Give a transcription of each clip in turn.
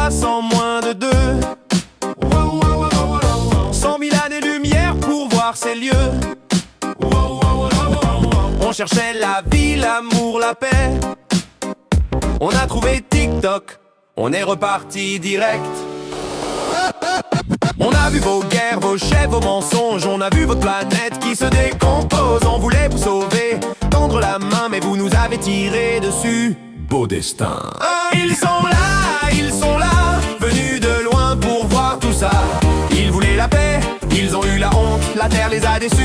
passe en moins de 2. 100 000 années-lumière pour voir ces lieux. On cherchait la vie, l'amour, la paix. On a trouvé TikTok, on est reparti direct. On a vu vos guerres, vos chefs, vos mensonges. On a vu votre planète qui se décompose. On voulait vous sauver, tendre la main, mais vous nous avez tiré dessus. Beau destin. Ils sont là, venus de loin pour voir tout ça. Ils voulaient la paix, ils ont eu la honte, la terre les a déçus.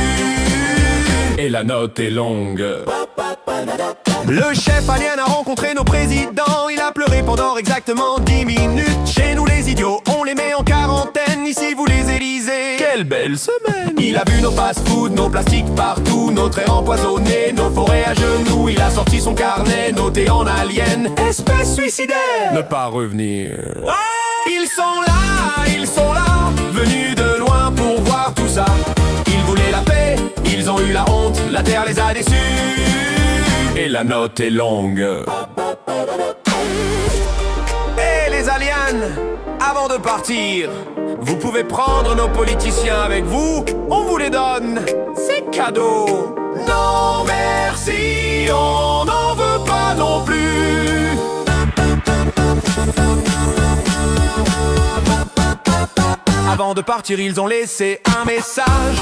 Et la note est longue. Le chef alien a rencontré nos présidents. Il a pleuré pendant exactement 10 minutes. Chez nous les idiots, on les met en quarantaine. Ici vous les Élysées. Quelle belle semaine. Il a vu nos fast-food, nos plastiques partout, notre air empoisonné, nos forêts à genoux. Il a sorti son carnet, noté en alien. Espèce suicidaire. Ne pas revenir. Ils sont là, venus de loin pour voir tout ça. Ils voulaient la paix, ils ont eu la honte, la terre les a déçus. Et la note est longue. Et les aliens, avant de partir, vous pouvez prendre nos politiciens avec vous. On vous les donne, c'est cadeau. Non merci, on n'en veut pas non plus. Avant de partir, ils ont laissé un message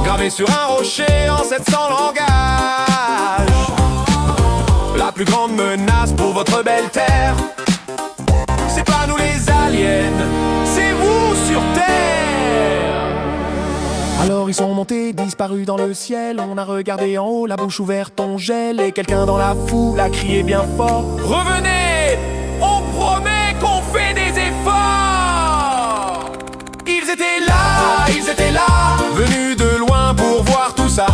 gravé sur un rocher en 700 langages. La plus grande menace pour votre belle terre, c'est pas nous les aliens, c'est vous sur terre. Alors ils sont montés, disparus dans le ciel. On a regardé en haut, la bouche ouverte, on gèle. Et quelqu'un dans la foule a crié bien fort: revenez, on promet qu'on fait des efforts. Ils étaient là, venus de loin pour voir tout ça.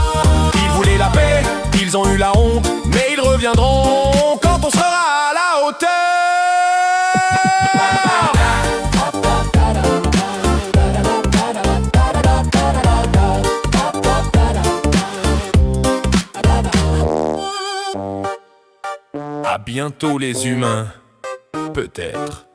Ils voulaient la paix, ils ont eu la honte, mais ils reviendront quand on sera à la hauteur. À bientôt les humains, peut-être.